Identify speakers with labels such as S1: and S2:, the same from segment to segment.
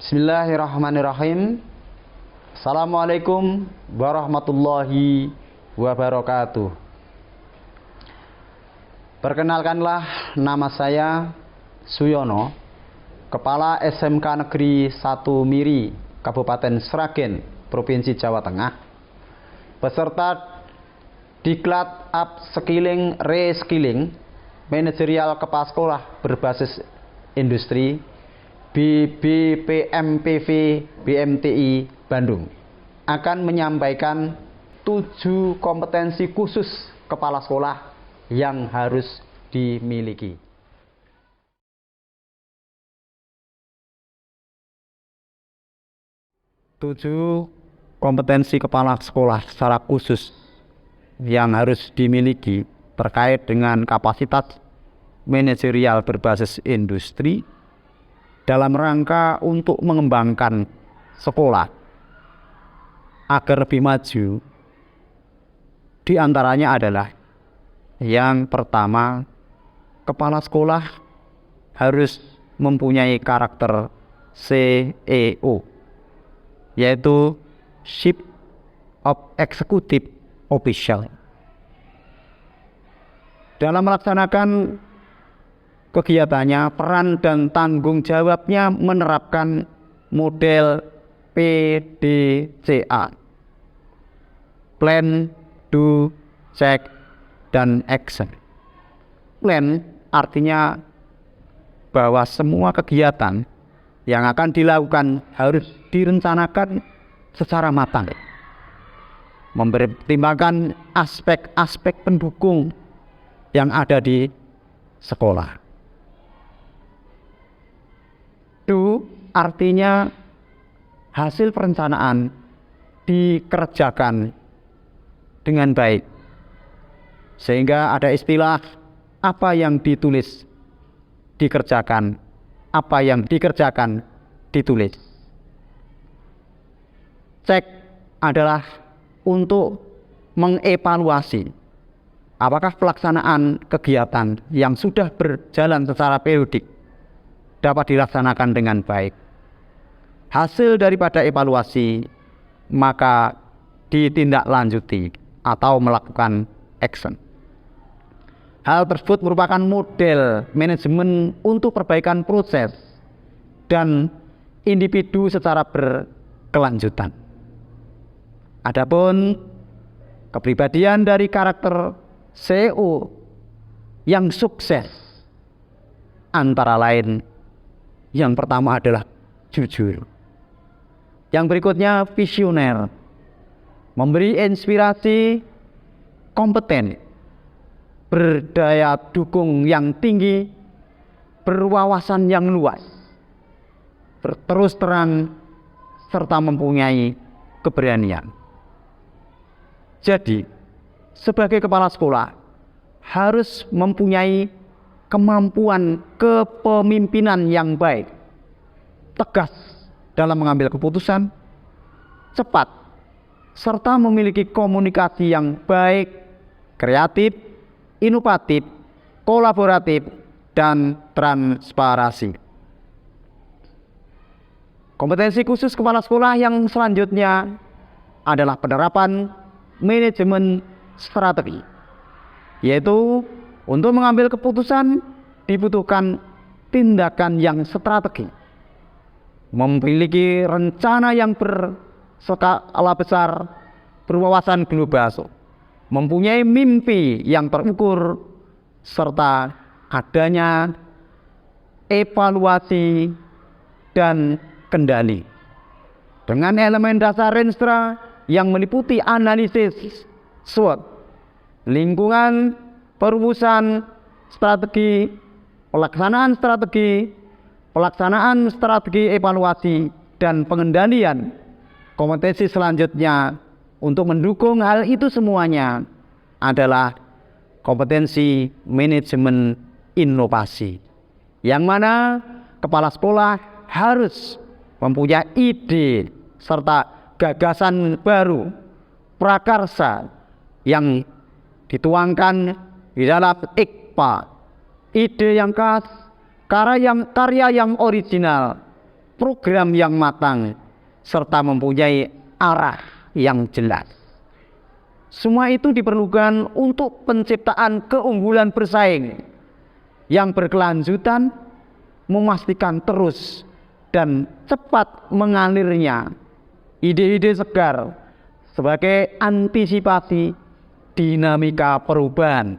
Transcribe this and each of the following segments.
S1: Bismillahirrahmanirrahim. Assalamualaikum warahmatullahi wabarakatuh. Perkenalkanlah, nama saya Suyono, Kepala SMK Negeri 1 Miri, Kabupaten Sragen, Provinsi Jawa Tengah, peserta Diklat Upskilling Reskilling Manajerial Kepala Sekolah Berbasis Industri BBPMPV BMTI Bandung akan menyampaikan 7 kompetensi khusus kepala sekolah yang harus dimiliki. Tujuh kompetensi kepala sekolah secara khusus yang harus dimiliki terkait dengan kapasitas manajerial berbasis industri dalam rangka untuk mengembangkan sekolah agar lebih maju. Di antaranya adalah yang pertama, kepala sekolah harus mempunyai karakter CEO, yaitu Chief of Executive Official. Dalam melaksanakan kegiatannya, peran dan tanggung jawabnya menerapkan model PDCA, Plan, Do, Check, dan Action. Plan artinya bahwa semua kegiatan yang akan dilakukan harus direncanakan secara matang, mempertimbangkan aspek-aspek pendukung yang ada di sekolah. Do artinya hasil perencanaan dikerjakan dengan baik, sehingga ada istilah apa yang ditulis dikerjakan, apa yang dikerjakan ditulis. Cek adalah untuk mengevaluasi apakah pelaksanaan kegiatan yang sudah berjalan secara periodik dapat dilaksanakan dengan baik. Hasil daripada evaluasi maka ditindaklanjuti atau melakukan action. Hal tersebut merupakan model manajemen untuk perbaikan proses dan individu secara berkelanjutan. Adapun kepribadian dari karakter CEO yang sukses antara lain, yang pertama adalah jujur. Yang berikutnya visioner, memberi inspirasi, kompeten, berdaya dukung yang tinggi, berwawasan yang luas, berterus terang, serta mempunyai keberanian. Jadi, sebagai kepala sekolah harus mempunyai kemampuan kepemimpinan yang baik, tegas dalam mengambil keputusan, cepat, serta memiliki komunikasi yang baik, kreatif, inovatif, kolaboratif, dan transparansi. Kompetensi khusus kepala sekolah yang selanjutnya adalah penerapan manajemen strategi, yaitu untuk mengambil keputusan dibutuhkan tindakan yang strategi, memiliki rencana yang berskala besar, berwawasan global, mempunyai mimpi yang terukur, serta adanya evaluasi dan kendali. Dengan elemen dasar Renstra yang meliputi analisis SWOT, lingkungan, perumusan strategi, pelaksanaan strategi evaluasi, dan pengendalian. Kompetensi selanjutnya untuk mendukung hal itu semuanya adalah kompetensi manajemen inovasi, yang mana kepala sekolah harus mempunyai ide serta gagasan baru, prakarsa yang dituangkan di dalam IKPA, ide yang khas, karya yang original, program yang matang, serta mempunyai arah yang jelas. Semua itu diperlukan untuk penciptaan keunggulan bersaing yang berkelanjutan, memastikan terus dan cepat mengalirnya ide-ide segar sebagai antisipasi dinamika perubahan,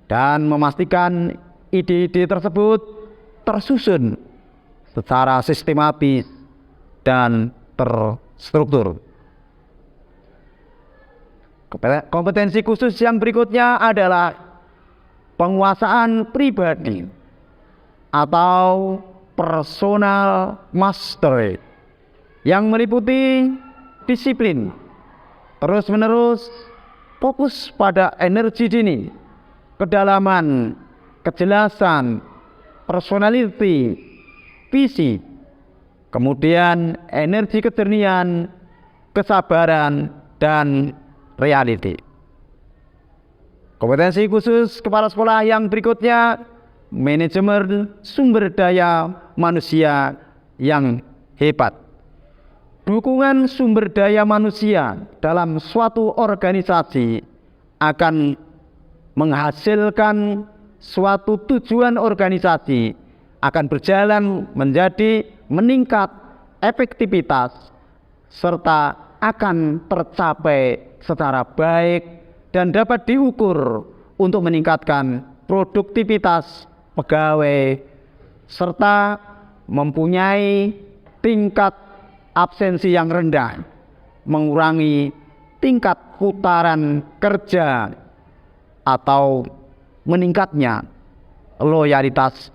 S1: dan memastikan ide-ide tersebut tersusun secara sistematis dan terstruktur. Kompetensi khusus yang berikutnya adalah penguasaan pribadi atau personal mastery yang meliputi disiplin, terus-menerus fokus pada energi dini, kedalaman, kejelasan, personality, visi, kemudian energi kejernihan, kesabaran, dan reality. Kompetensi khusus kepala sekolah yang berikutnya, manajemen sumber daya manusia yang hebat. Dukungan sumber daya manusia dalam suatu organisasi akan menghasilkan suatu tujuan organisasi, akan berjalan menjadi meningkat efektivitas, serta akan tercapai secara baik dan dapat diukur untuk meningkatkan produktivitas pegawai, serta mempunyai tingkat absensi yang rendah, mengurangi tingkat putaran kerja, atau meningkatnya loyalitas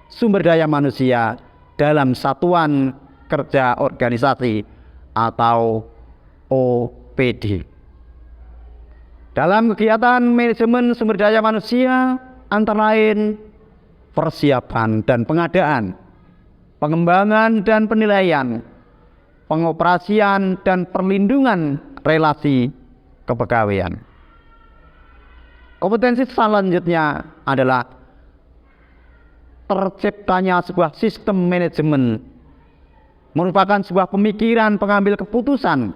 S1: sumber daya manusia dalam satuan kerja organisasi atau OPD. Dalam kegiatan manajemen sumber daya manusia antara lain persiapan dan pengadaan, pengembangan dan penilaian, pengoperasian dan perlindungan relasi kepegawaian. Kompetensi selanjutnya adalah terciptanya sebuah sistem manajemen, merupakan sebuah pemikiran pengambil keputusan.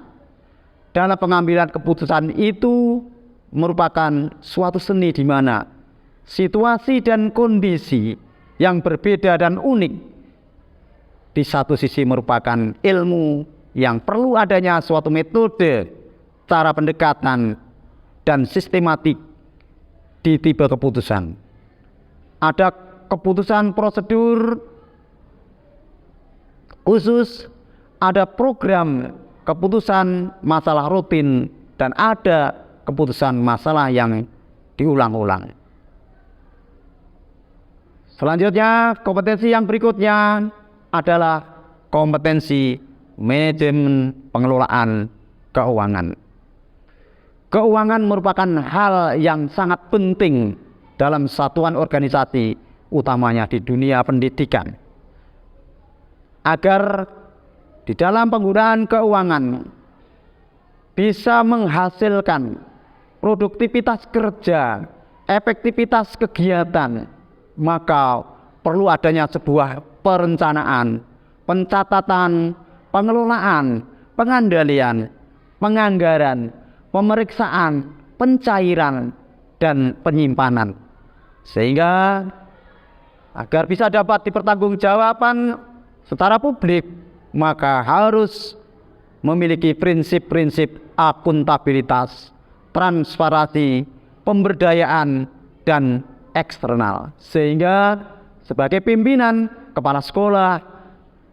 S1: Dalam pengambilan keputusan itu merupakan suatu seni di mana situasi dan kondisi yang berbeda dan unik di satu sisi merupakan ilmu yang perlu adanya suatu metode, cara pendekatan, dan sistematik di tipe keputusan. Ada keputusan prosedur khusus, ada program keputusan masalah rutin, dan ada keputusan masalah yang diulang-ulang. Selanjutnya, kompetensi yang berikutnya adalah kompetensi manajemen pengelolaan keuangan. Keuangan merupakan hal yang sangat penting dalam satuan organisasi, utamanya di dunia pendidikan. Agar di dalam penggunaan keuangan bisa menghasilkan produktivitas kerja, efektivitas kegiatan, maka perlu adanya sebuah perencanaan, pencatatan, pengelolaan, pengandalian, penganggaran, pemeriksaan, pencairan, dan penyimpanan. Sehingga agar bisa dapat dipertanggungjawabkan secara publik, maka harus memiliki prinsip-prinsip akuntabilitas, transparansi, pemberdayaan, dan eksternal. Sehingga sebagai pimpinan, kepala sekolah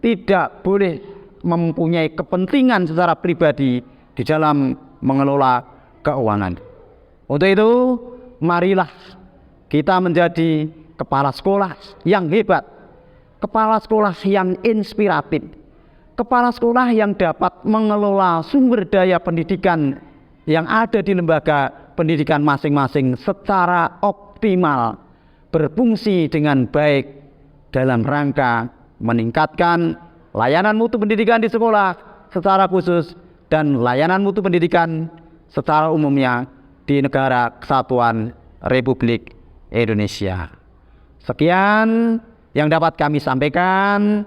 S1: tidak boleh mempunyai kepentingan secara pribadi di dalam mengelola keuangan. Untuk itu, marilah kita menjadi kepala sekolah yang hebat, kepala sekolah yang inspiratif, kepala sekolah yang dapat mengelola sumber daya pendidikan yang ada di lembaga pendidikan masing-masing secara optimal, berfungsi dengan baik dalam rangka meningkatkan layanan mutu pendidikan di sekolah secara khusus dan layanan mutu pendidikan secara umumnya di negara kesatuan Republik Indonesia. Sekian yang dapat kami sampaikan.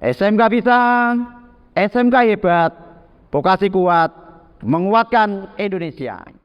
S1: SMK bisa, SMK hebat, vokasi kuat, menguatkan Indonesia.